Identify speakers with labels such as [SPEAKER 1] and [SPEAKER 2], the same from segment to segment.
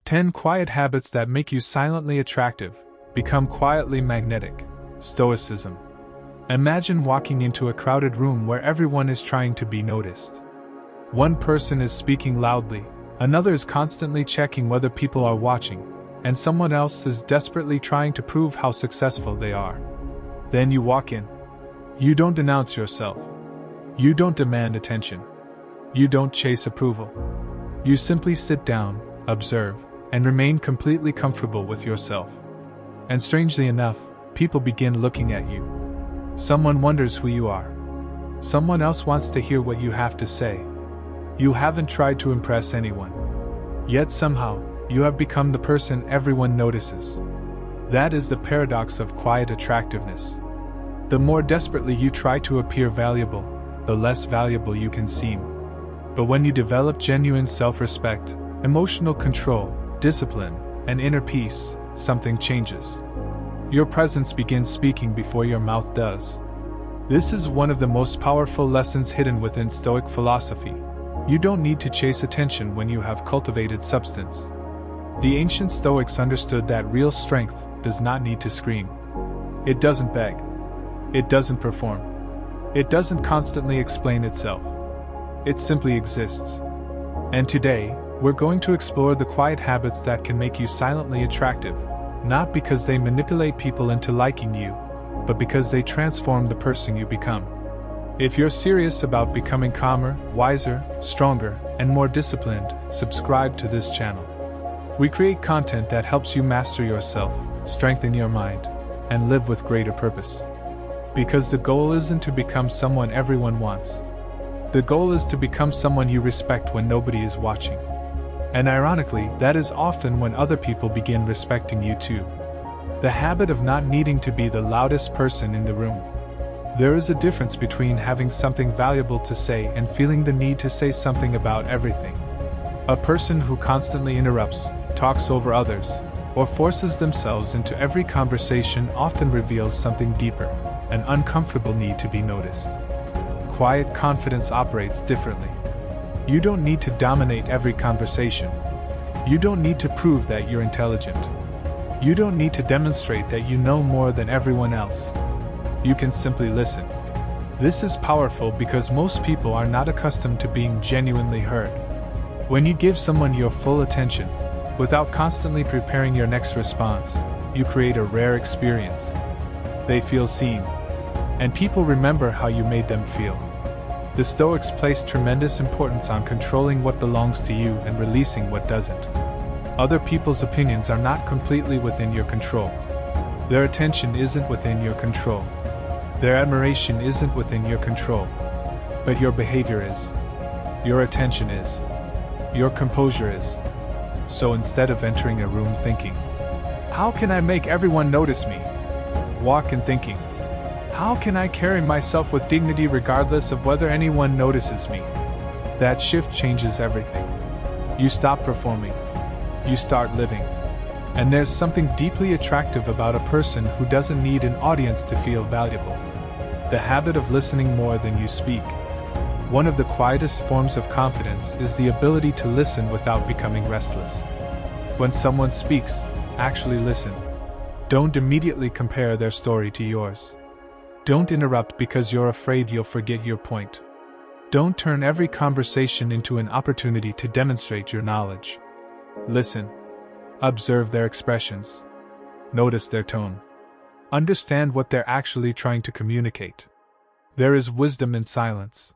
[SPEAKER 1] 10 quiet habits that make you silently attractive. Become quietly magnetic. Stoicism. Imagine walking into a crowded room where everyone is trying to be noticed. One person is speaking loudly, another is constantly checking whether people are watching, and someone else is desperately trying to prove how successful they are. Then you walk in. You don't announce yourself. You don't demand attention. You don't chase approval. You simply sit down, observe, and remain completely comfortable with yourself. And strangely enough, people begin looking at you. Someone wonders who you are. Someone else wants to hear what you have to say. You haven't tried to impress anyone. Yet somehow, you have become the person everyone notices. That is the paradox of quiet attractiveness. The more desperately you try to appear valuable, the less valuable you can seem. But when you develop genuine self-respect, emotional control, discipline, and inner peace, something changes. Your presence begins speaking before your mouth does. This is one of the most powerful lessons hidden within Stoic philosophy. You don't need to chase attention when you have cultivated substance. The ancient Stoics understood that real strength does not need to scream. It doesn't beg. It doesn't perform. It doesn't constantly explain itself. It simply exists. And today, we're going to explore the quiet habits that can make you silently attractive, not because they manipulate people into liking you, but because they transform the person you become. If you're serious about becoming calmer, wiser, stronger, and more disciplined, subscribe to this channel. We create content that helps you master yourself, strengthen your mind, and live with greater purpose. Because the goal isn't to become someone everyone wants. The goal is to become someone you respect when nobody is watching. And ironically, that is often when other people begin respecting you too. The habit of not needing to be the loudest person in the room. There is a difference between having something valuable to say and feeling the need to say something about everything. A person who constantly interrupts, talks over others, or forces themselves into every conversation often reveals something deeper, an uncomfortable need to be noticed. Quiet confidence operates differently. You don't need to dominate every conversation. You don't need to prove that you're intelligent. You don't need to demonstrate that you know more than everyone else. You can simply listen. This is powerful because most people are not accustomed to being genuinely heard. When you give someone your full attention, without constantly preparing your next response, you create a rare experience. They feel seen. And people remember how you made them feel. The Stoics placed tremendous importance on controlling what belongs to you and releasing what doesn't. Other people's opinions are not completely within your control. Their attention isn't within your control. Their admiration isn't within your control. But your behavior is. Your attention is. Your composure is. So instead of entering a room thinking, "How can I make everyone notice me?" walk in thinking, "How can I carry myself with dignity regardless of whether anyone notices me?" That shift changes everything. You stop performing. You start living. And there's something deeply attractive about a person who doesn't need an audience to feel valuable. The habit of listening more than you speak. One of the quietest forms of confidence is the ability to listen without becoming restless. When someone speaks, actually listen. Don't immediately compare their story to yours. Don't interrupt because you're afraid you'll forget your point. Don't turn every conversation into an opportunity to demonstrate your knowledge. Listen. Observe their expressions. Notice their tone. Understand what they're actually trying to communicate. There is wisdom in silence.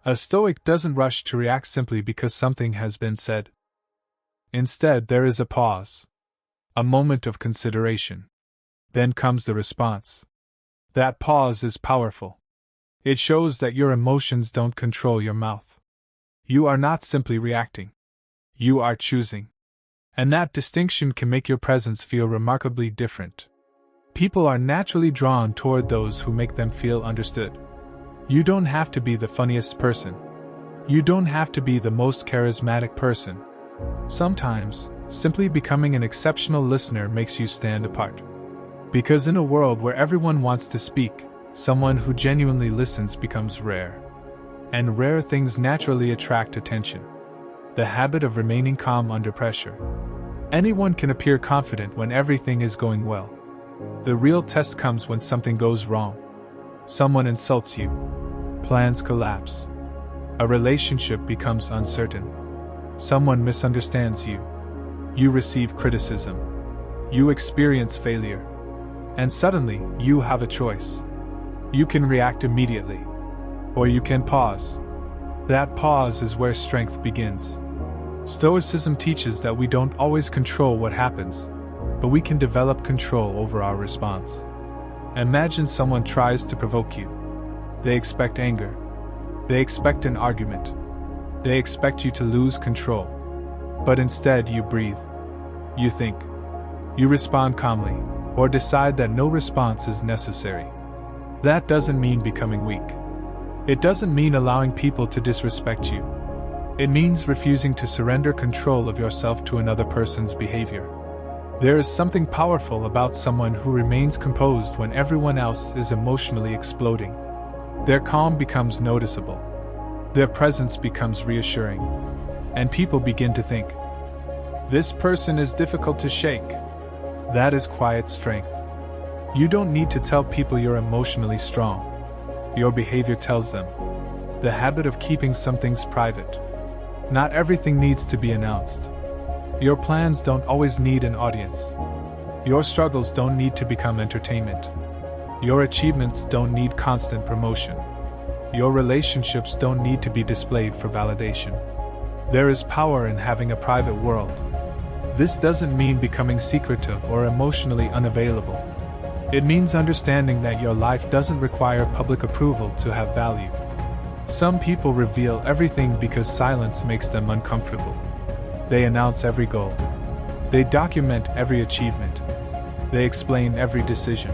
[SPEAKER 1] A Stoic doesn't rush to react simply because something has been said. Instead, there is a pause. A moment of consideration. Then comes the response. That pause is powerful. It shows that your emotions don't control your mouth. You are not simply reacting. You are choosing. And that distinction can make your presence feel remarkably different. People are naturally drawn toward those who make them feel understood. You don't have to be the funniest person. You don't have to be the most charismatic person. Sometimes, simply becoming an exceptional listener makes you stand apart. Because in a world where everyone wants to speak, someone who genuinely listens becomes rare. And rare things naturally attract attention. The habit of remaining calm under pressure. Anyone can appear confident when everything is going well. The real test comes when something goes wrong. Someone insults you. Plans collapse. A relationship becomes uncertain. Someone misunderstands you. You receive criticism. You experience failure. And suddenly, you have a choice. You can react immediately. Or you can pause. That pause is where strength begins. Stoicism teaches that we don't always control what happens, but we can develop control over our response. Imagine someone tries to provoke you. They expect anger. They expect an argument. They expect you to lose control. But instead you breathe. You think. You respond calmly, or decide that no response is necessary. That doesn't mean becoming weak. It doesn't mean allowing people to disrespect you. It means refusing to surrender control of yourself to another person's behavior. There is something powerful about someone who remains composed when everyone else is emotionally exploding. Their calm becomes noticeable. Their presence becomes reassuring. And people begin to think, this person is difficult to shake. That is quiet strength. You don't need to tell people you're emotionally strong. Your behavior tells them. The habit of keeping some things private. Not everything needs to be announced. Your plans don't always need an audience. Your struggles don't need to become entertainment. Your achievements don't need constant promotion. Your relationships don't need to be displayed for validation. There is power in having a private world. This doesn't mean becoming secretive or emotionally unavailable. It means understanding that your life doesn't require public approval to have value. Some people reveal everything because silence makes them uncomfortable. They announce every goal. They document every achievement. They explain every decision.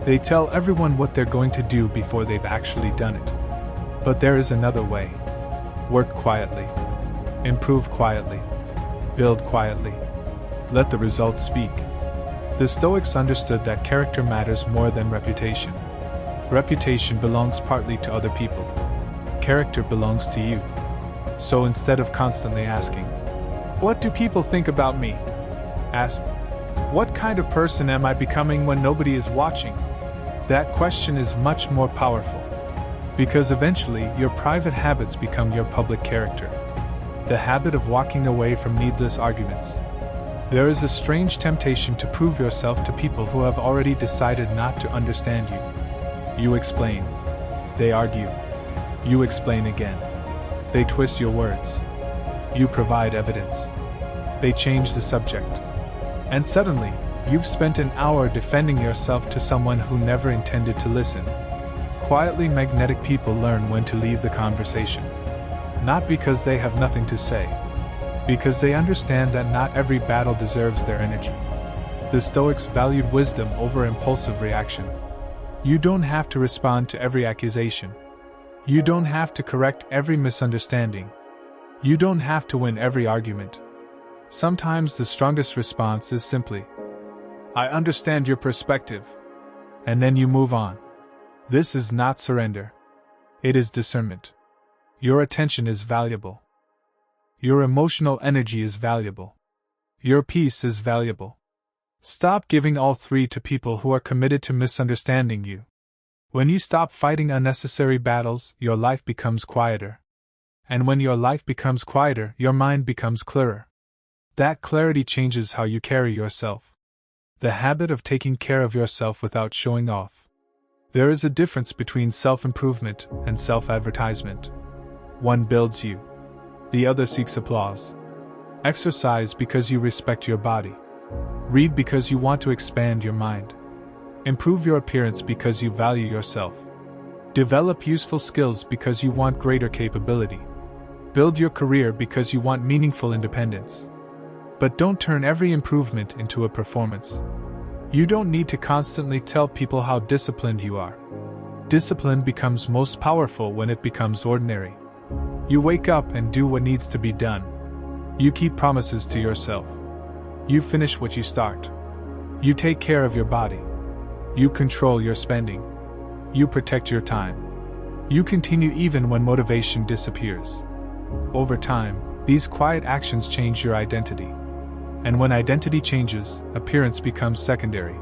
[SPEAKER 1] They tell everyone what they're going to do before they've actually done it. But there is another way. Work quietly. Improve quietly. Build quietly. Let the results speak. The Stoics understood that character matters more than reputation. Reputation belongs partly to other people. Character belongs to you. So instead of constantly asking, what do people think about me? Ask, what kind of person am I becoming when nobody is watching? That question is much more powerful. Because eventually, your private habits become your public character. The habit of walking away from needless arguments. There is a strange temptation to prove yourself to people who have already decided not to understand you. You explain. They argue. You explain again. They twist your words. You provide evidence. They change the subject. And suddenly, you've spent an hour defending yourself to someone who never intended to listen. Quietly magnetic people learn when to leave the conversation. Not because they have nothing to say. Because they understand that not every battle deserves their energy. The Stoics valued wisdom over impulsive reaction. You don't have to respond to every accusation. You don't have to correct every misunderstanding. You don't have to win every argument. Sometimes the strongest response is simply, I understand your perspective. And then you move on. This is not surrender. It is discernment. Your attention is valuable. Your emotional energy is valuable. Your peace is valuable. Stop giving all three to people who are committed to misunderstanding you. When you stop fighting unnecessary battles, your life becomes quieter. And when your life becomes quieter, your mind becomes clearer. That clarity changes how you carry yourself. The habit of taking care of yourself without showing off. There is a difference between self-improvement and self-advertisement. One builds you. The other seeks applause. Exercise because you respect your body. Read because you want to expand your mind. Improve your appearance because you value yourself. Develop useful skills because you want greater capability. Build your career because you want meaningful independence. But don't turn every improvement into a performance. You don't need to constantly tell people how disciplined you are. Discipline becomes most powerful when it becomes ordinary. You wake up and do what needs to be done. You keep promises to yourself. You finish what you start. You take care of your body. You control your spending. You protect your time. You continue even when motivation disappears. Over time, these quiet actions change your identity. And when identity changes, appearance becomes secondary.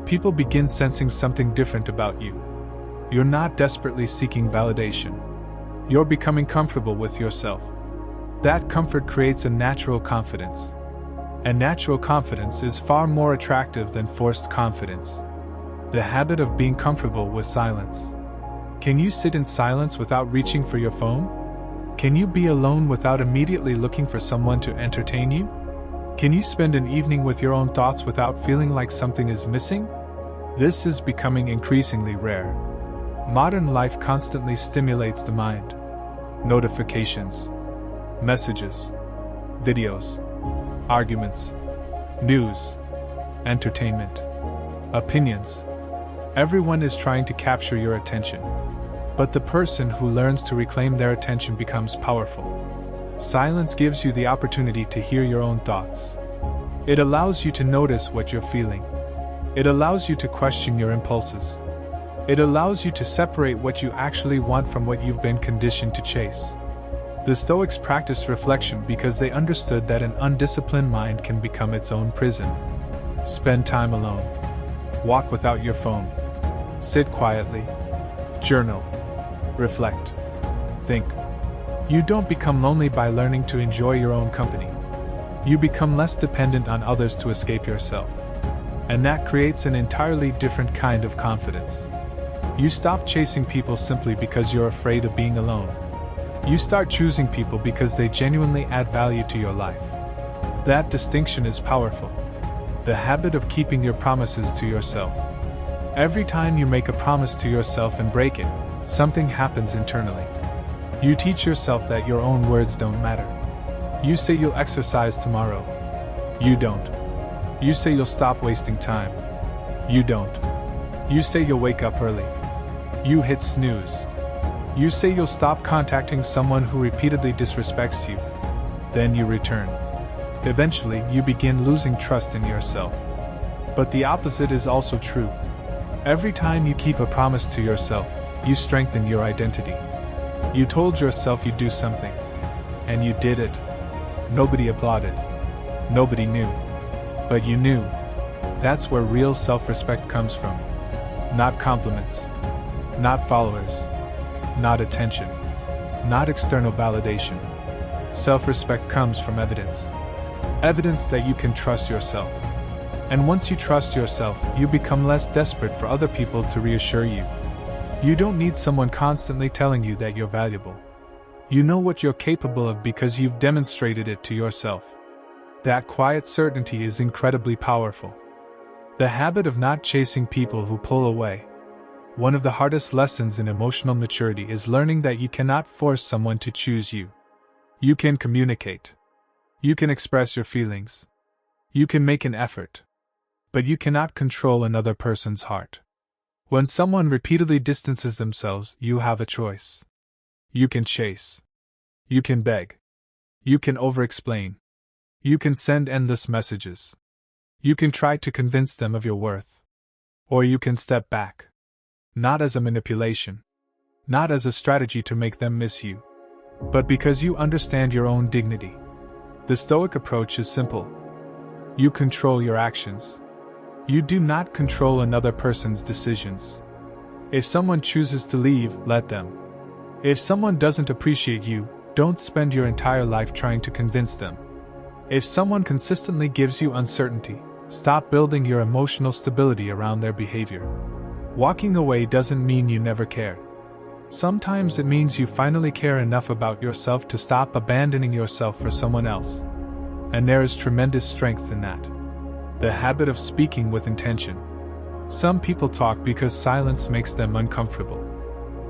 [SPEAKER 1] People begin sensing something different about you. You're not desperately seeking validation. You're becoming comfortable with yourself. That comfort creates a natural confidence. And natural confidence is far more attractive than forced confidence. The habit of being comfortable with silence. Can you sit in silence without reaching for your phone? Can you be alone without immediately looking for someone to entertain you? Can you spend an evening with your own thoughts without feeling like something is missing? This is becoming increasingly rare. Modern life constantly stimulates the mind. Notifications, messages, videos, arguments, news, entertainment, opinions. Everyone is trying to capture your attention. But the person who learns to reclaim their attention becomes powerful. Silence gives you the opportunity to hear your own thoughts. It allows you to notice what you're feeling. It allows you to question your impulses. It allows you to separate what you actually want from what you've been conditioned to chase. The Stoics practiced reflection because they understood that an undisciplined mind can become its own prison. Spend time alone. Walk without your phone. Sit quietly. Journal. Reflect. Think. You don't become lonely by learning to enjoy your own company. You become less dependent on others to escape yourself. And that creates an entirely different kind of confidence. You stop chasing people simply because you're afraid of being alone. You start choosing people because they genuinely add value to your life. That distinction is powerful. The habit of keeping your promises to yourself. Every time you make a promise to yourself and break it, something happens internally. You teach yourself that your own words don't matter. You say you'll exercise tomorrow. You don't. You say you'll stop wasting time. You don't. You say you'll wake up early. You hit snooze. You say you'll stop contacting someone who repeatedly disrespects you. Then you return. Eventually, you begin losing trust in yourself. But the opposite is also true. Every time you keep a promise to yourself, you strengthen your identity. You told yourself you'd do something. And you did it. Nobody applauded. Nobody knew. But you knew. That's where real self-respect comes from. Not compliments. Not followers. Not attention. Not external validation. Self-respect comes from evidence. Evidence that you can trust yourself. And once you trust yourself, you become less desperate for other people to reassure you. You don't need someone constantly telling you that you're valuable. You know what you're capable of because you've demonstrated it to yourself. That quiet certainty is incredibly powerful. The habit of not chasing people who pull away. One of the hardest lessons in emotional maturity is learning that you cannot force someone to choose you. You can communicate. You can express your feelings. You can make an effort. But you cannot control another person's heart. When someone repeatedly distances themselves, you have a choice. You can chase. You can beg. You can over-explain. You can send endless messages. You can try to convince them of your worth. Or you can step back. Not as a manipulation. Not as a strategy to make them miss you. But because you understand your own dignity. The Stoic approach is simple. You control your actions. You do not control another person's decisions. If someone chooses to leave, let them. If someone doesn't appreciate you, don't spend your entire life trying to convince them. If someone consistently gives you uncertainty, stop building your emotional stability around their behavior. Walking away doesn't mean you never care. Sometimes it means you finally care enough about yourself to stop abandoning yourself for someone else. And there is tremendous strength in that. The habit of speaking with intention. Some people talk because silence makes them uncomfortable.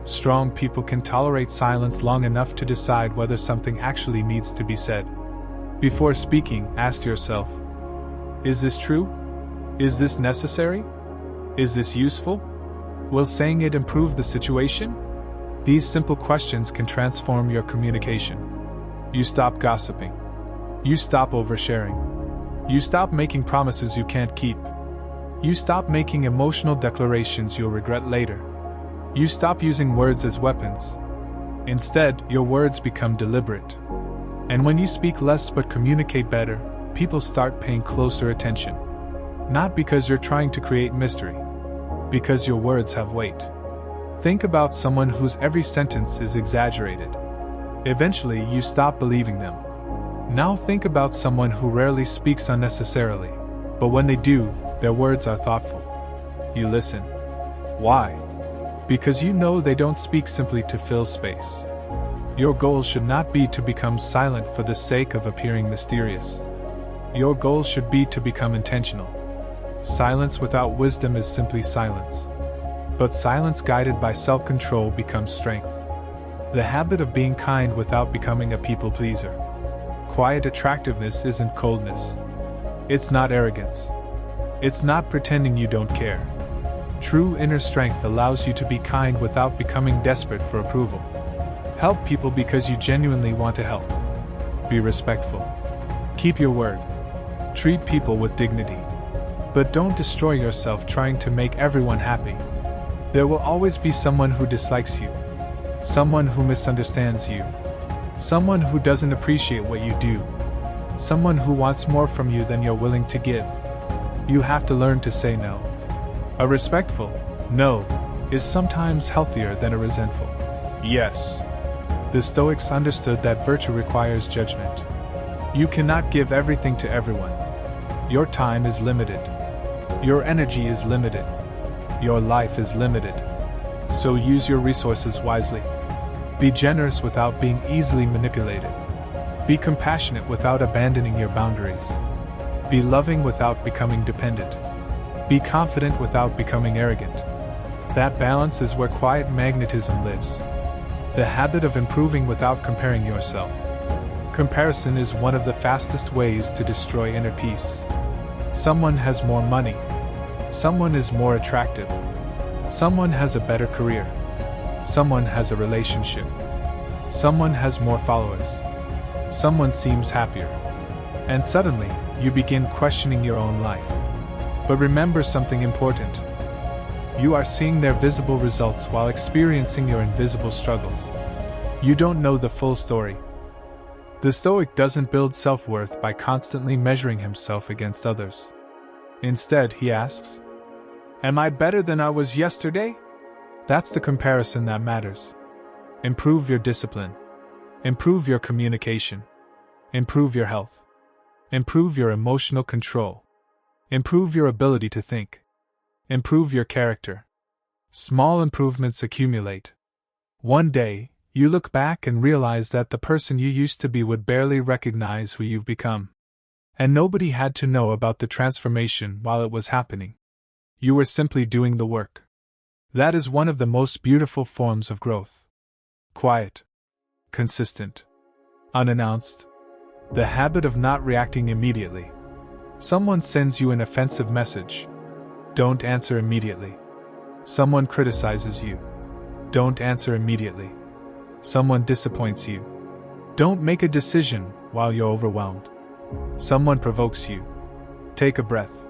[SPEAKER 1] Strong people can tolerate silence long enough to decide whether something actually needs to be said. Before speaking, ask yourself, is this true? Is this necessary? Is this useful? Will saying it improve the situation? These simple questions can transform your communication. You stop gossiping. You stop oversharing. You stop making promises you can't keep. You stop making emotional declarations you'll regret later. You stop using words as weapons. Instead, your words become deliberate. And when you speak less but communicate better, people start paying closer attention. Not because you're trying to create mystery, because your words have weight. Think about someone whose every sentence is exaggerated. Eventually, you stop believing them. Now think about someone who rarely speaks unnecessarily, but when they do, their words are thoughtful. You listen. Why? Because you know they don't speak simply to fill space. Your goal should not be to become silent for the sake of appearing mysterious. Your goal should be to become intentional. Silence without wisdom is simply silence. But silence guided by self-control becomes strength. The habit of being kind without becoming a people pleaser. Quiet attractiveness isn't coldness. It's not arrogance. It's not pretending you don't care. True inner strength allows you to be kind without becoming desperate for approval. Help people because you genuinely want to help. Be respectful. Keep your word. Treat people with dignity. But don't destroy yourself trying to make everyone happy. There will always be someone who dislikes you. Someone who misunderstands you. Someone who doesn't appreciate what you do. Someone who wants more from you than you're willing to give. You have to learn to say no. A respectful no is sometimes healthier than a resentful yes. The Stoics understood that virtue requires judgment. You cannot give everything to everyone. Your time is limited. Your energy is limited. Your life is limited. So use your resources wisely. Be generous without being easily manipulated. Be compassionate without abandoning your boundaries. Be loving without becoming dependent. Be confident without becoming arrogant. That balance is where quiet magnetism lives. The habit of improving without comparing yourself. Comparison is one of the fastest ways to destroy inner peace. Someone has more money. Someone is more attractive. Someone has a better career. Someone has a relationship. Someone has more followers. Someone seems happier. And suddenly, you begin questioning your own life. But remember something important. You are seeing their visible results while experiencing your invisible struggles. You don't know the full story. The Stoic doesn't build self-worth by constantly measuring himself against others. Instead, he asks, "Am I better than I was yesterday?" That's the comparison that matters. Improve your discipline. Improve your communication. Improve your health. Improve your emotional control. Improve your ability to think. Improve your character. Small improvements accumulate. One day, you look back and realize that the person you used to be would barely recognize who you've become. And nobody had to know about the transformation while it was happening. You were simply doing the work. That is one of the most beautiful forms of growth. Quiet. Consistent. Unannounced. The habit of not reacting immediately. Someone sends you an offensive message. Don't answer immediately. Someone criticizes you. Don't answer immediately. Someone disappoints you. Don't make a decision while you're overwhelmed. Someone provokes you. Take a breath.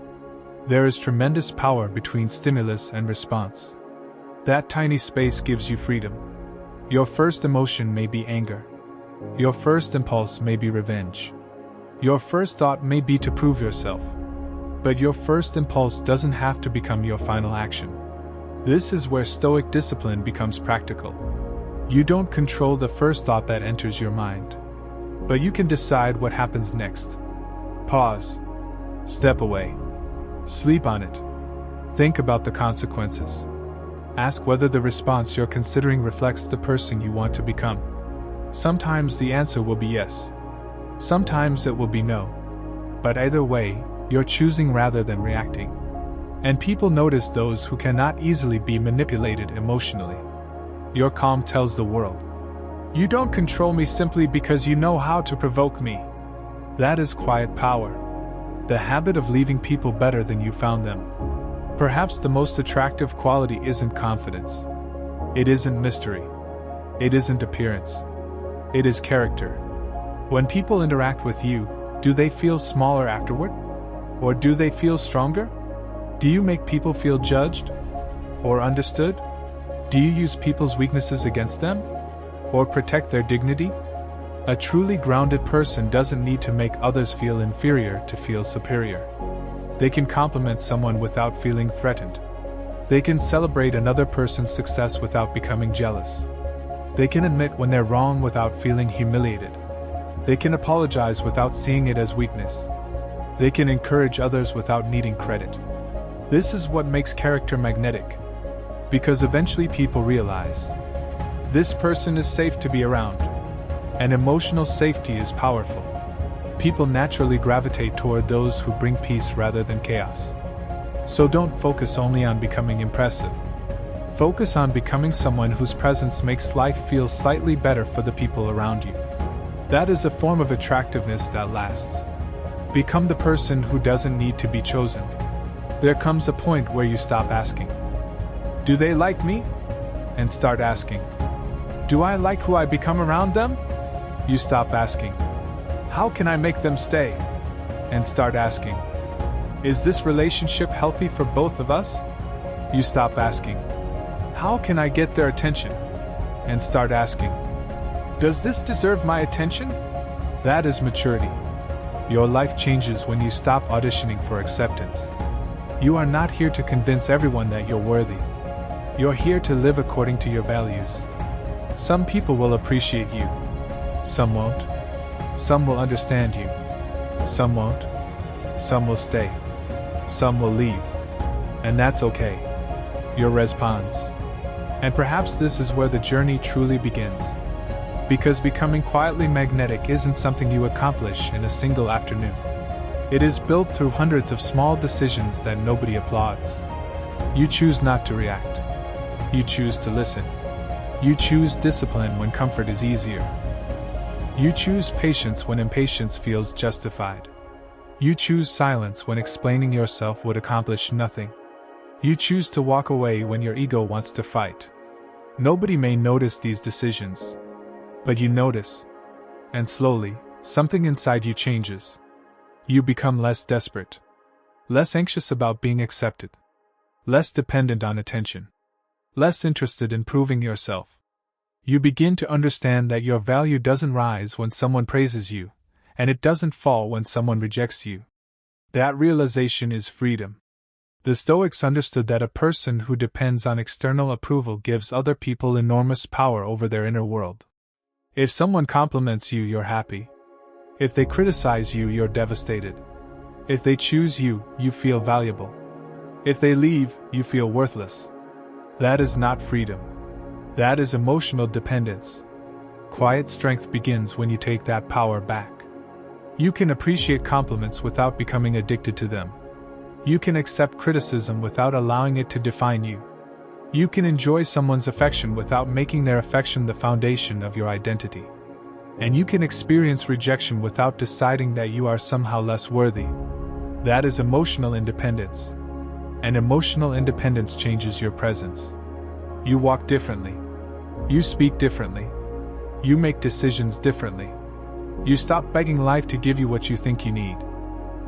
[SPEAKER 1] There is tremendous power between stimulus and response. That tiny space gives you freedom. Your first emotion may be anger. Your first impulse may be revenge. Your first thought may be to prove yourself. But your first impulse doesn't have to become your final action. This is where Stoic discipline becomes practical. You don't control the first thought that enters your mind. But you can decide what happens next. Pause. Step away. Sleep on it. Think about the consequences. Ask whether the response you're considering reflects the person you want to become. Sometimes the answer will be yes. Sometimes it will be no. But either way, you're choosing rather than reacting. And people notice those who cannot easily be manipulated emotionally. Your calm tells the world, "You don't control me simply because you know how to provoke me." That is quiet power. The habit of leaving people better than you found them. Perhaps the most attractive quality isn't confidence. It isn't mystery. It isn't appearance. It is character. When people interact with you, do they feel smaller afterward? Or do they feel stronger? Do you make people feel judged? Or understood? Do you use people's weaknesses against them? Or protect their dignity? A truly grounded person doesn't need to make others feel inferior to feel superior. They can compliment someone without feeling threatened. They can celebrate another person's success without becoming jealous. They can admit when they're wrong without feeling humiliated. They can apologize without seeing it as weakness. They can encourage others without needing credit. This is what makes character magnetic. Because eventually people realize, this person is safe to be around. And emotional safety is powerful. People naturally gravitate toward those who bring peace rather than chaos. So don't focus only on becoming impressive. Focus on becoming someone whose presence makes life feel slightly better for the people around you. That is a form of attractiveness that lasts. Become the person who doesn't need to be chosen. There comes a point where you stop asking, do they like me? And start asking, do I like who I become around them? You stop asking, how can I make them stay? And start asking, is this relationship healthy for both of us? You stop asking, how can I get their attention? And start asking, does this deserve my attention? That is maturity. Your life changes when you stop auditioning for acceptance. You are not here to convince everyone that you're worthy. You're here to live according to your values. Some people will appreciate you. Some won't. Some will understand you. Some won't. Some will stay. Some will leave. And that's okay. Your response. And perhaps this is where the journey truly begins. Because becoming quietly magnetic isn't something you accomplish in a single afternoon. It is built through hundreds of small decisions that nobody applauds. You choose not to react. You choose to listen. You choose discipline when comfort is easier. You choose patience when impatience feels justified. You choose silence when explaining yourself would accomplish nothing. You choose to walk away when your ego wants to fight. Nobody may notice these decisions. But you notice. And slowly, something inside you changes. You become less desperate. Less anxious about being accepted. Less dependent on attention. Less interested in proving yourself. You begin to understand that your value doesn't rise when someone praises you, and it doesn't fall when someone rejects you. That realization is freedom. The Stoics understood that a person who depends on external approval gives other people enormous power over their inner world. If someone compliments you, you're happy. If they criticize you, you're devastated. If they choose you, you feel valuable. If they leave, you feel worthless. That is not freedom. That is emotional dependence. Quiet strength begins when you take that power back. You can appreciate compliments without becoming addicted to them. You can accept criticism without allowing it to define you. You can enjoy someone's affection without making their affection the foundation of your identity. And you can experience rejection without deciding that you are somehow less worthy. That is emotional independence. And emotional independence changes your presence. You walk differently. You speak differently. You make decisions differently. You stop begging life to give you what you think you need.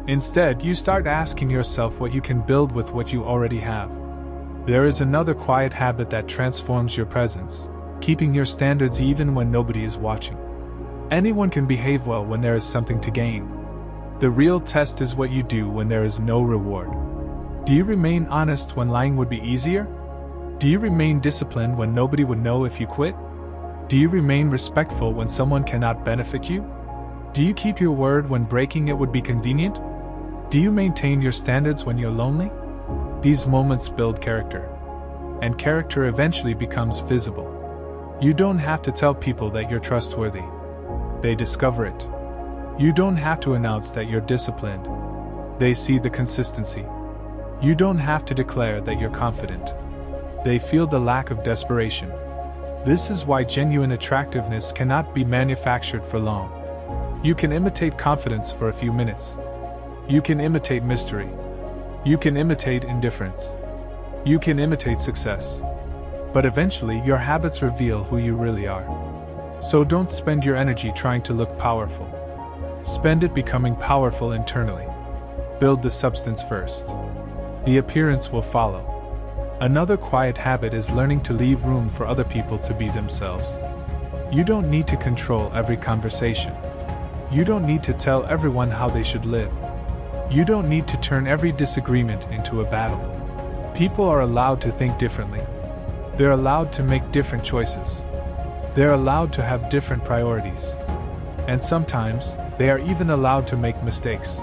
[SPEAKER 1] Instead, you start asking yourself what you can build with what you already have. There is another quiet habit that transforms your presence, keeping your standards even when nobody is watching. Anyone can behave well when there is something to gain. The real test is what you do when there is no reward. Do you remain honest when lying would be easier? Do you remain disciplined when nobody would know if you quit? Do you remain respectful when someone cannot benefit you? Do you keep your word when breaking it would be convenient? Do you maintain your standards when you're lonely? These moments build character. And character eventually becomes visible. You don't have to tell people that you're trustworthy. They discover it. You don't have to announce that you're disciplined. They see the consistency. You don't have to declare that you're confident. They feel the lack of desperation. This is why genuine attractiveness cannot be manufactured for long. You can imitate confidence for a few minutes. You can imitate mystery. You can imitate indifference. You can imitate success. But eventually, your habits reveal who you really are. So don't spend your energy trying to look powerful. Spend it becoming powerful internally. Build the substance first. The appearance will follow. Another quiet habit is learning to leave room for other people to be themselves. You don't need to control every conversation. You don't need to tell everyone how they should live. You don't need to turn every disagreement into a battle. People are allowed to think differently. They're allowed to make different choices. They're allowed to have different priorities. And sometimes, they are even allowed to make mistakes.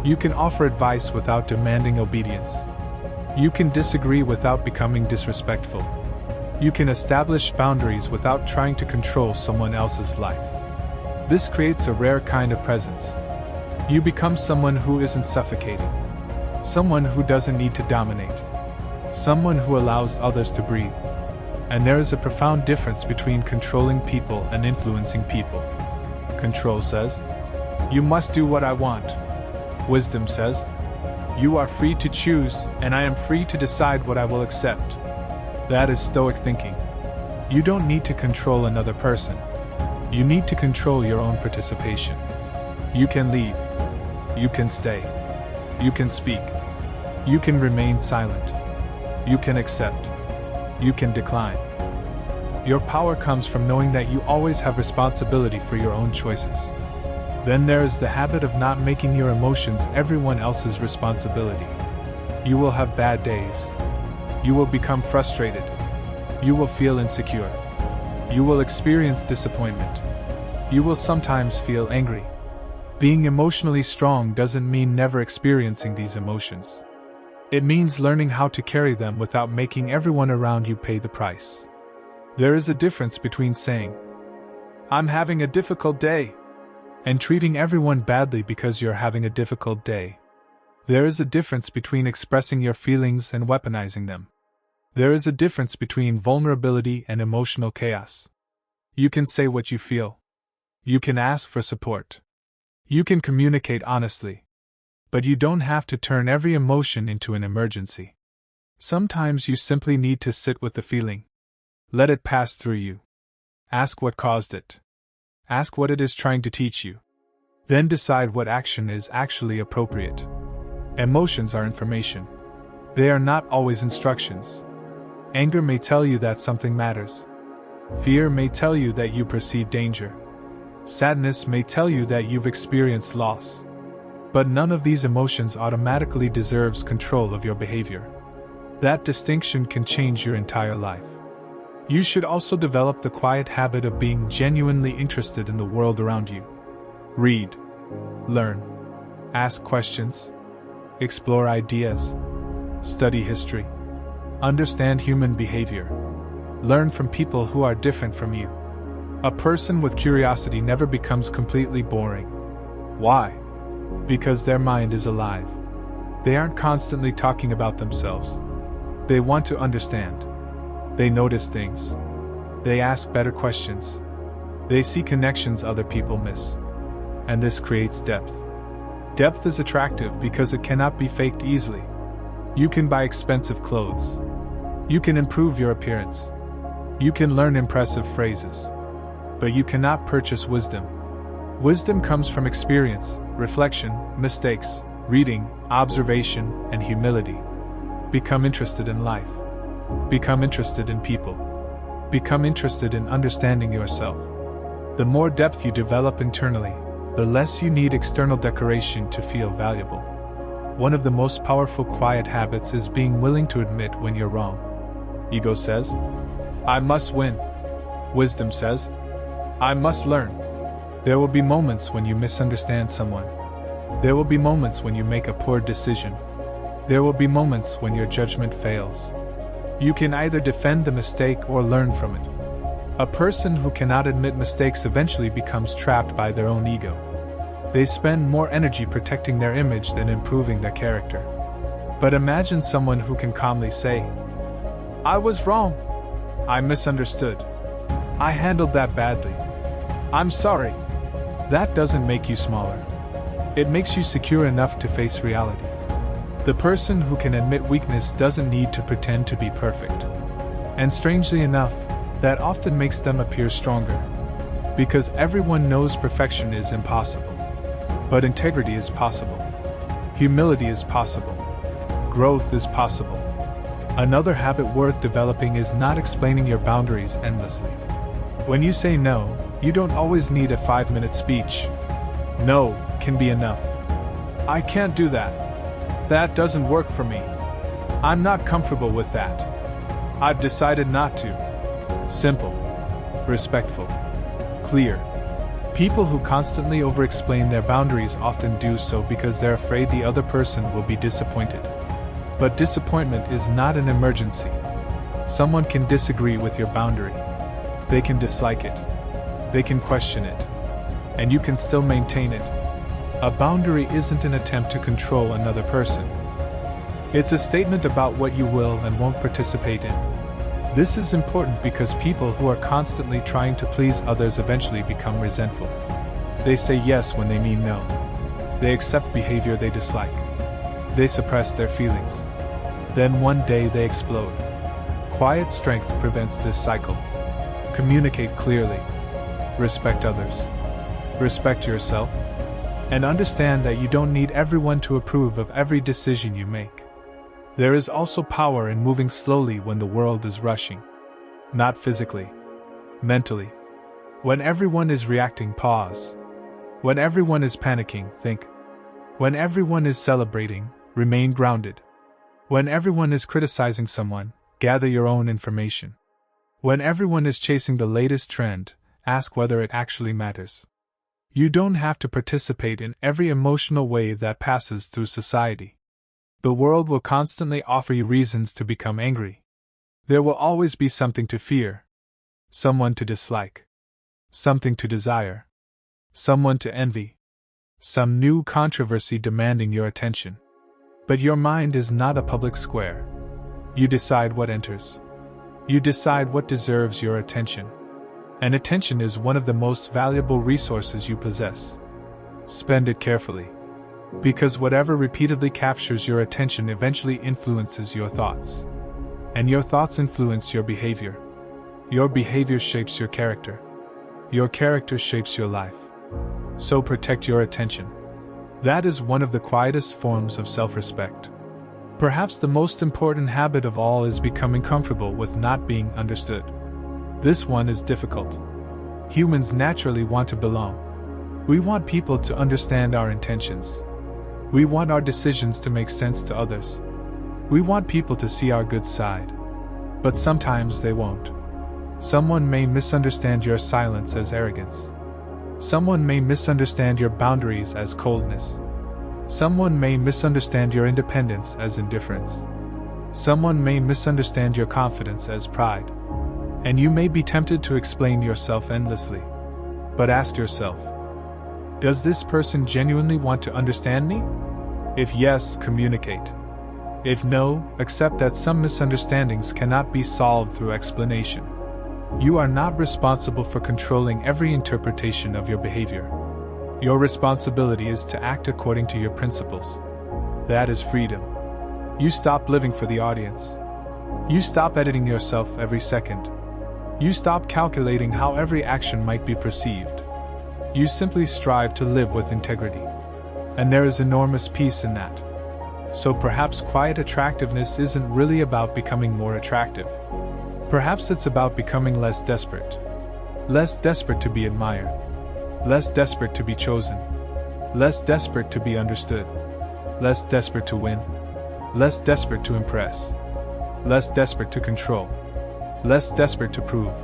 [SPEAKER 1] You can offer advice without demanding obedience. You can disagree without becoming disrespectful. You can establish boundaries without trying to control someone else's life. This creates a rare kind of presence. You become someone who isn't suffocating. Someone who doesn't need to dominate. Someone who allows others to breathe. And there is a profound difference between controlling people and influencing people. Control says, "You must do what I want." Wisdom says, "You are free to choose, and I am free to decide what I will accept." That is Stoic thinking. You don't need to control another person. You need to control your own participation. You can leave. You can stay. You can speak. You can remain silent. You can accept. You can decline. Your power comes from knowing that you always have responsibility for your own choices. Then there is the habit of not making your emotions everyone else's responsibility. You will have bad days. You will become frustrated. You will feel insecure. You will experience disappointment. You will sometimes feel angry. Being emotionally strong doesn't mean never experiencing these emotions. It means learning how to carry them without making everyone around you pay the price. There is a difference between saying, "I'm having a difficult day," and treating everyone badly because you're having a difficult day. There is a difference between expressing your feelings and weaponizing them. There is a difference between vulnerability and emotional chaos. You can say what you feel. You can ask for support. You can communicate honestly. But you don't have to turn every emotion into an emergency. Sometimes you simply need to sit with the feeling. Let it pass through you. Ask what caused it. Ask what it is trying to teach you. Then decide what action is actually appropriate. Emotions are information. They are not always instructions. Anger may tell you that something matters. Fear may tell you that you perceive danger. Sadness may tell you that you've experienced loss. But none of these emotions automatically deserves control of your behavior. That distinction can change your entire life. You should also develop the quiet habit of being genuinely interested in the world around you. Read. Learn. Ask questions. Explore ideas. Study history. Understand human behavior. Learn from people who are different from you. A person with curiosity never becomes completely boring. Why? Because their mind is alive. They aren't constantly talking about themselves. They want to understand. They notice things. They ask better questions. They see connections other people miss. And this creates depth. Depth is attractive because it cannot be faked easily. You can buy expensive clothes. You can improve your appearance. You can learn impressive phrases. But you cannot purchase wisdom. Wisdom comes from experience, reflection, mistakes, reading, observation, and humility. Become interested in life. Become interested in people. Become interested in understanding yourself. The more depth you develop internally, the less you need external decoration to feel valuable. One of the most powerful quiet habits is being willing to admit when you're wrong. Ego says, "I must win." Wisdom says, "I must learn." There will be moments when you misunderstand someone. There will be moments when you make a poor decision. There will be moments when your judgment fails. You can either defend the mistake or learn from it. A person who cannot admit mistakes eventually becomes trapped by their own ego. They spend more energy protecting their image than improving their character. But imagine someone who can calmly say, "I was wrong. I misunderstood. I handled that badly. I'm sorry." That doesn't make you smaller. It makes you secure enough to face reality. The person who can admit weakness doesn't need to pretend to be perfect. And strangely enough, that often makes them appear stronger. Because everyone knows perfection is impossible. But integrity is possible. Humility is possible. Growth is possible. Another habit worth developing is not explaining your boundaries endlessly. When you say no, you don't always need a 5-minute speech. No can be enough. I can't do that. That doesn't work for me. I'm not comfortable with that. I've decided not to. Simple. Respectful. Clear. People who constantly over-explain their boundaries often do so because they're afraid the other person will be disappointed. But disappointment is not an emergency. Someone can disagree with your boundary. They can dislike it. They can question it. And you can still maintain it. A boundary isn't an attempt to control another person. It's a statement about what you will and won't participate in. This is important because people who are constantly trying to please others eventually become resentful. They say yes when they mean no. They accept behavior they dislike. They suppress their feelings. Then one day they explode. Quiet strength prevents this cycle. Communicate clearly. Respect others. Respect yourself. And understand that you don't need everyone to approve of every decision you make. There is also power in moving slowly when the world is rushing. Not physically. Mentally. When everyone is reacting, pause. When everyone is panicking, think. When everyone is celebrating, remain grounded. When everyone is criticizing someone, gather your own information. When everyone is chasing the latest trend, ask whether it actually matters. You don't have to participate in every emotional wave that passes through society. The world will constantly offer you reasons to become angry. There will always be something to fear, someone to dislike, something to desire, someone to envy, some new controversy demanding your attention. But your mind is not a public square. You decide what enters. You decide what deserves your attention. And attention is one of the most valuable resources you possess. Spend it carefully. Because whatever repeatedly captures your attention eventually influences your thoughts. And your thoughts influence your behavior. Your behavior shapes your character. Your character shapes your life. So protect your attention. That is one of the quietest forms of self-respect. Perhaps the most important habit of all is becoming comfortable with not being understood. This one is difficult. Humans naturally want to belong. We want people to understand our intentions. We want our decisions to make sense to others. We want people to see our good side. But sometimes they won't. Someone may misunderstand your silence as arrogance. Someone may misunderstand your boundaries as coldness. Someone may misunderstand your independence as indifference. Someone may misunderstand your confidence as pride. And you may be tempted to explain yourself endlessly. But ask yourself, does this person genuinely want to understand me? If yes, communicate. If no, accept that some misunderstandings cannot be solved through explanation. You are not responsible for controlling every interpretation of your behavior. Your responsibility is to act according to your principles. That is freedom. You stop living for the audience. You stop editing yourself every second. You stop calculating how every action might be perceived. You simply strive to live with integrity. And there is enormous peace in that. So perhaps quiet attractiveness isn't really about becoming more attractive. Perhaps it's about becoming less desperate. Less desperate to be admired. Less desperate to be chosen. Less desperate to be understood. Less desperate to win. Less desperate to impress. Less desperate to control. Less desperate to prove.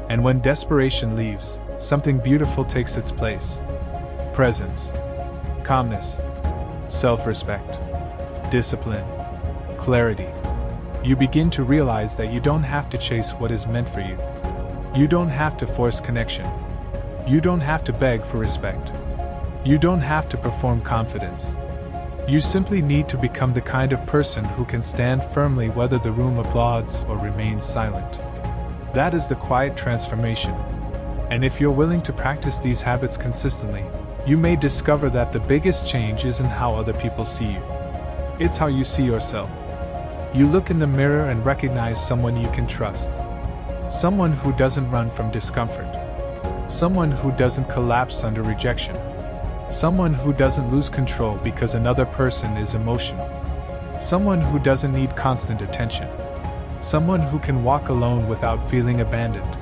[SPEAKER 1] And when desperation leaves, something beautiful takes its place. Presence. Calmness. Self-respect. Discipline. Clarity. You begin to realize that you don't have to chase what is meant for you. You don't have to force connection. You don't have to beg for respect. You don't have to perform confidence. You simply need to become the kind of person who can stand firmly whether the room applauds or remains silent. That is the quiet transformation. And if you're willing to practice these habits consistently, you may discover that the biggest change isn't how other people see you. It's how you see yourself. You look in the mirror and recognize someone you can trust. Someone who doesn't run from discomfort. Someone who doesn't collapse under rejection. Someone who doesn't lose control because another person is emotional. Someone who doesn't need constant attention. Someone who can walk alone without feeling abandoned.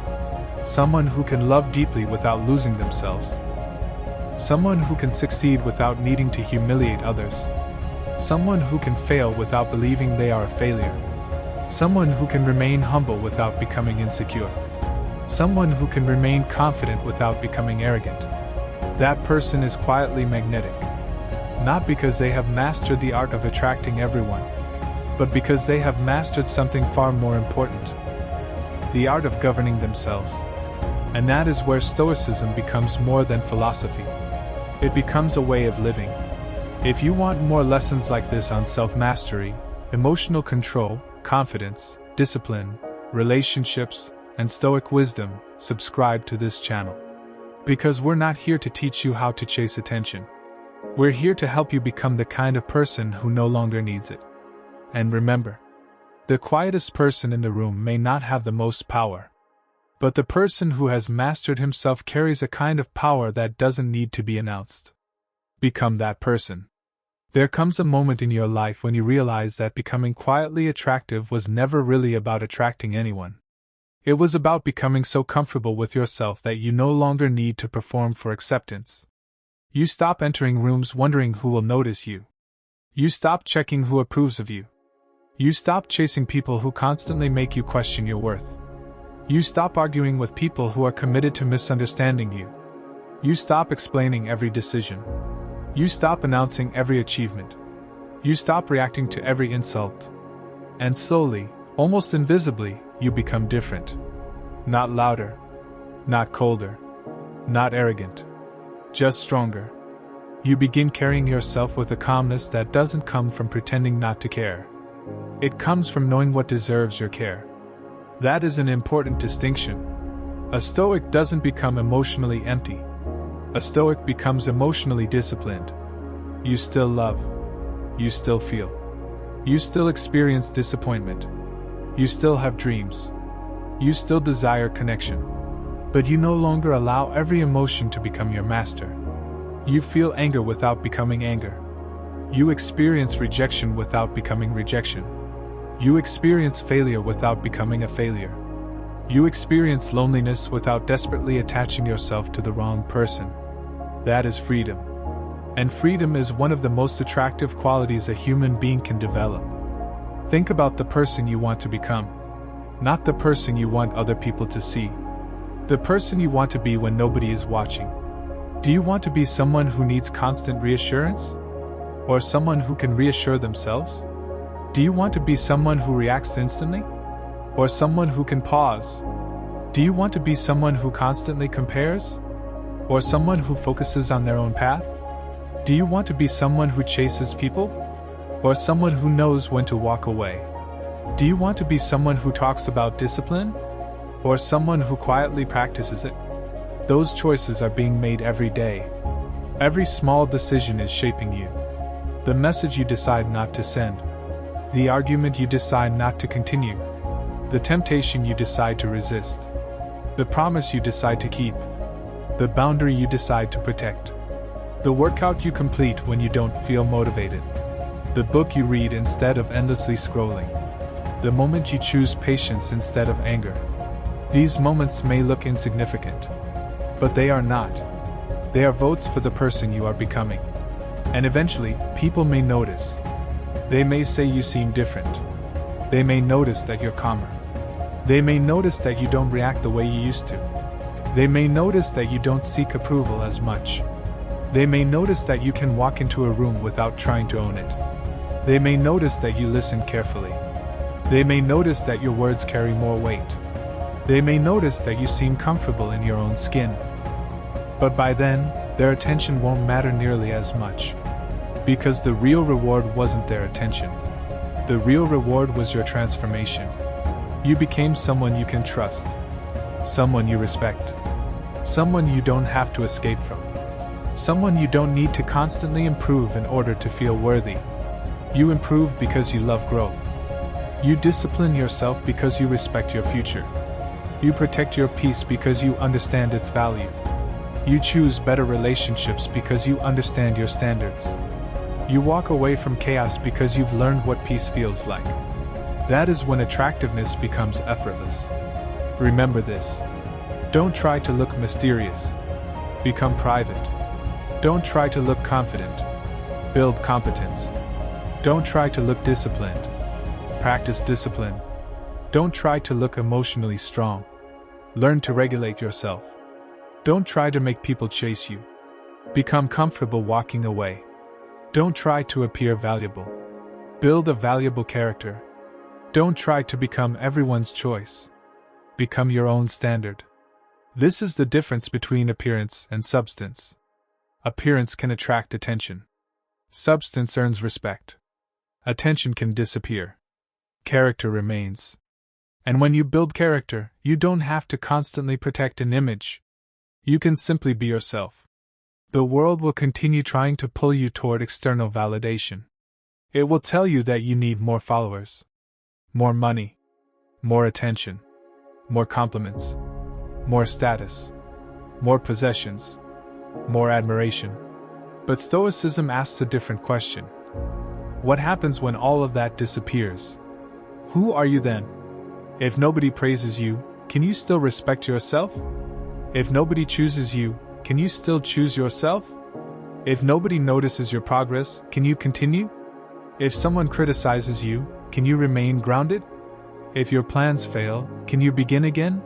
[SPEAKER 1] Someone who can love deeply without losing themselves. Someone who can succeed without needing to humiliate others. Someone who can fail without believing they are a failure. Someone who can remain humble without becoming insecure. Someone who can remain confident without becoming arrogant. That person is quietly magnetic. Not because they have mastered the art of attracting everyone, but because they have mastered something far more important: the art of governing themselves. And that is where Stoicism becomes more than philosophy. It becomes a way of living. If you want more lessons like this on self-mastery, emotional control, confidence, discipline, relationships, and Stoic wisdom, subscribe to this channel. Because we're not here to teach you how to chase attention. We're here to help you become the kind of person who no longer needs it. And remember, the quietest person in the room may not have the most power. But the person who has mastered himself carries a kind of power that doesn't need to be announced. Become that person. There comes a moment in your life when you realize that becoming quietly attractive was never really about attracting anyone. It was about becoming so comfortable with yourself that you no longer need to perform for acceptance. You stop entering rooms wondering who will notice you. You stop checking who approves of you. You stop chasing people who constantly make you question your worth. You stop arguing with people who are committed to misunderstanding you. You stop explaining every decision. You stop announcing every achievement. You stop reacting to every insult. And slowly, almost invisibly, you become different. Not louder. Not colder. Not arrogant. Just stronger. You begin carrying yourself with a calmness that doesn't come from pretending not to care. It comes from knowing what deserves your care. That is an important distinction. A Stoic doesn't become emotionally empty. A Stoic becomes emotionally disciplined. You still love. You still feel. You still experience disappointment. You still have dreams. You still desire connection. But you no longer allow every emotion to become your master. You feel anger without becoming anger. You experience rejection without becoming rejection. You experience failure without becoming a failure. You experience loneliness without desperately attaching yourself to the wrong person. That is freedom. And freedom is one of the most attractive qualities a human being can develop. Think about the person you want to become. Not the person you want other people to see. The person you want to be when nobody is watching. Do you want to be someone who needs constant reassurance? Or someone who can reassure themselves? Do you want to be someone who reacts instantly? Or someone who can pause? Do you want to be someone who constantly compares? Or someone who focuses on their own path? Do you want to be someone who chases people? Or someone who knows when to walk away? Do you want to be someone who talks about discipline? Or someone who quietly practices it? Those choices are being made every day. Every small decision is shaping you. The message you decide not to send. The argument you decide not to continue. The temptation you decide to resist. The promise you decide to keep. The boundary you decide to protect. The workout you complete when you don't feel motivated. The book you read instead of endlessly scrolling. The moment you choose patience instead of anger. These moments may look insignificant, but they are not. They are votes for the person you are becoming. And eventually, people may notice. They may say you seem different. They may notice that you're calmer. They may notice that you don't react the way you used to. They may notice that you don't seek approval as much. They may notice that you can walk into a room without trying to own it. They may notice that you listen carefully. They may notice that your words carry more weight. They may notice that you seem comfortable in your own skin. But by then, their attention won't matter nearly as much. Because the real reward wasn't their attention. The real reward was your transformation. You became someone you can trust. Someone you respect. Someone you don't have to escape from. Someone you don't need to constantly improve in order to feel worthy. You improve because you love growth. You discipline yourself because you respect your future. You protect your peace because you understand its value. You choose better relationships because you understand your standards. You walk away from chaos because you've learned what peace feels like. That is when attractiveness becomes effortless. Remember this. Don't try to look mysterious. Become private. Don't try to look confident. Build competence. Don't try to look disciplined. Practice discipline. Don't try to look emotionally strong. Learn to regulate yourself. Don't try to make people chase you. Become comfortable walking away. Don't try to appear valuable. Build a valuable character. Don't try to become everyone's choice. Become your own standard. This is the difference between appearance and substance. Appearance can attract attention. Substance earns respect. Attention can disappear. Character remains. And when you build character, you don't have to constantly protect an image. You can simply be yourself. The world will continue trying to pull you toward external validation. It will tell you that you need more followers, more money, more attention, more compliments, more status, more possessions, more admiration. But Stoicism asks a different question. What happens when all of that disappears? Who are you then? If nobody praises you, can you still respect yourself? If nobody chooses you, can you still choose yourself? If nobody notices your progress, can you continue? If someone criticizes you, can you remain grounded? If your plans fail, can you begin again?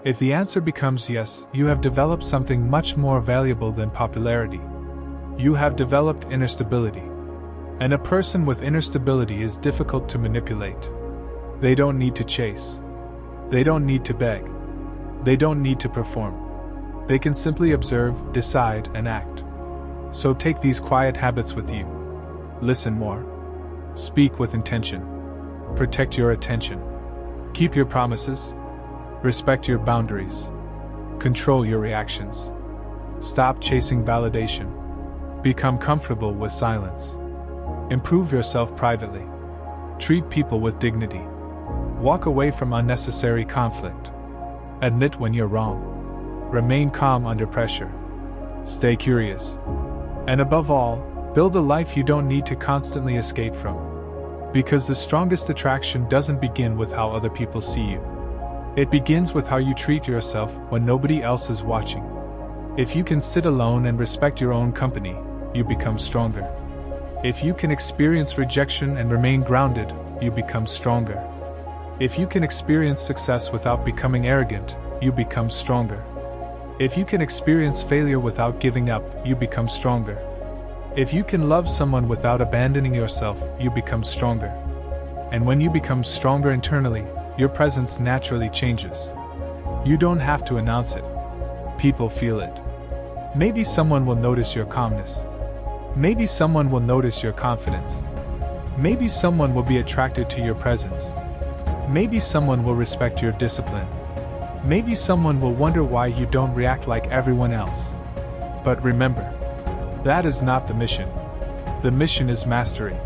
[SPEAKER 1] If the answer becomes yes, you have developed something much more valuable than popularity. You have developed inner stability. And a person with inner stability is difficult to manipulate. They don't need to chase. They don't need to beg. They don't need to perform. They can simply observe, decide, and act. So take these quiet habits with you. Listen more. Speak with intention. Protect your attention. Keep your promises. Respect your boundaries. Control your reactions. Stop chasing validation. Become comfortable with silence. Improve yourself privately. Treat people with dignity. Walk away from unnecessary conflict. Admit when you're wrong. Remain calm under pressure. Stay curious. And above all, build a life you don't need to constantly escape from. Because the strongest attraction doesn't begin with how other people see you. It begins with how you treat yourself when nobody else is watching. If you can sit alone and respect your own company, you become stronger. If you can experience rejection and remain grounded, you become stronger. If you can experience success without becoming arrogant, you become stronger. If you can experience failure without giving up, you become stronger. If you can love someone without abandoning yourself, you become stronger. And when you become stronger internally, your presence naturally changes. You don't have to announce it. People feel it. Maybe someone will notice your calmness. Maybe someone will notice your confidence. Maybe someone will be attracted to your presence. Maybe someone will respect your discipline. Maybe someone will wonder why you don't react like everyone else. But remember, that is not the mission. The mission is mastery.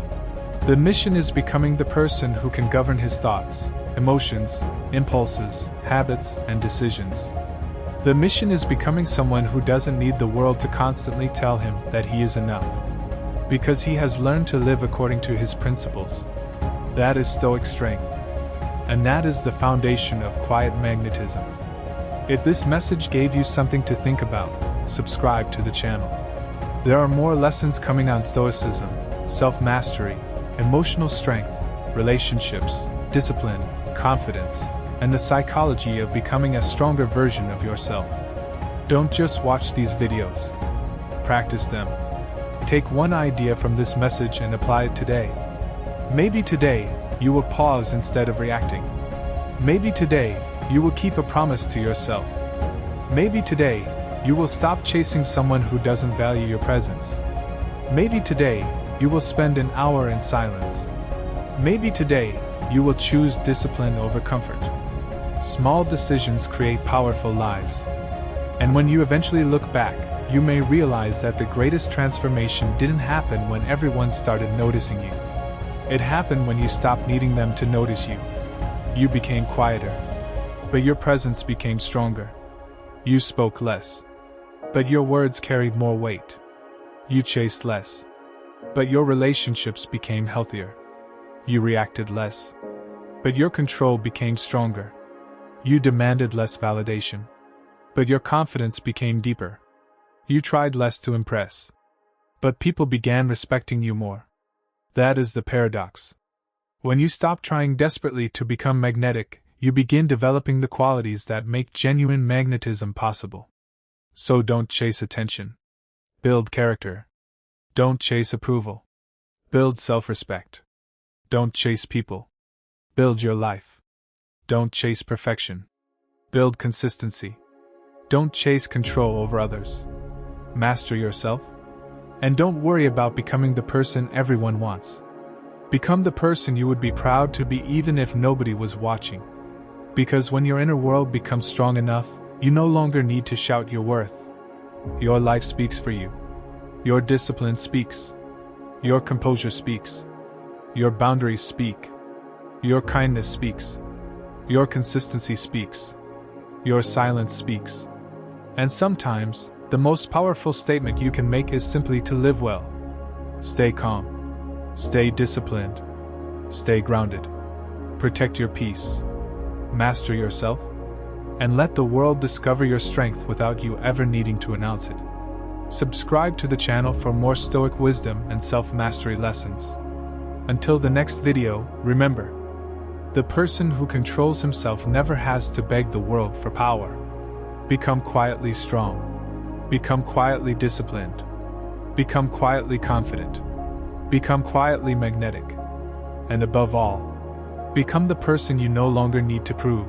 [SPEAKER 1] The mission is becoming the person who can govern his thoughts, emotions, impulses, habits, and decisions. The mission is becoming someone who doesn't need the world to constantly tell him that he is enough. Because he has learned to live according to his principles. That is Stoic strength. And that is the foundation of quiet magnetism. If this message gave you something to think about, subscribe to the channel. There are more lessons coming on Stoicism, self-mastery, emotional strength, relationships, discipline, confidence, and the psychology of becoming a stronger version of yourself. Don't just watch these videos. Practice them. Take one idea from this message and apply it today. Maybe today, you will pause instead of reacting. Maybe today, you will keep a promise to yourself. Maybe today, you will stop chasing someone who doesn't value your presence. Maybe today, you will spend an hour in silence. Maybe today, you will choose discipline over comfort. Small decisions create powerful lives. And when you eventually look back, you may realize that the greatest transformation didn't happen when everyone started noticing you. It happened when you stopped needing them to notice you. You became quieter, but your presence became stronger. You spoke less, but your words carried more weight. You chased less, but your relationships became healthier. You reacted less, but your control became stronger. You demanded less validation, But your confidence became deeper. You tried less to impress. But people began respecting you more. That is the paradox. When you stop trying desperately to become magnetic, you begin developing the qualities that make genuine magnetism possible. So don't chase attention. Build character. Don't chase approval. Build self-respect. Don't chase people. Build your life. Don't chase perfection. Build consistency. Don't chase control over others. Master yourself. And don't worry about becoming the person everyone wants. Become the person you would be proud to be even if nobody was watching. Because when your inner world becomes strong enough, you no longer need to shout your worth. Your life speaks for you. Your discipline speaks. Your composure speaks. Your boundaries speak. Your kindness speaks. Your consistency speaks. Your silence speaks. And sometimes, the most powerful statement you can make is simply to live well. Stay calm. Stay disciplined. Stay grounded. Protect your peace. Master yourself. And let the world discover your strength without you ever needing to announce it. Subscribe to the channel for more Stoic wisdom and self-mastery lessons. Until the next video, remember, the person who controls himself never has to beg the world for power. Become quietly strong. Become quietly disciplined. Become quietly confident. Become quietly magnetic. And above all, become the person you no longer need to prove.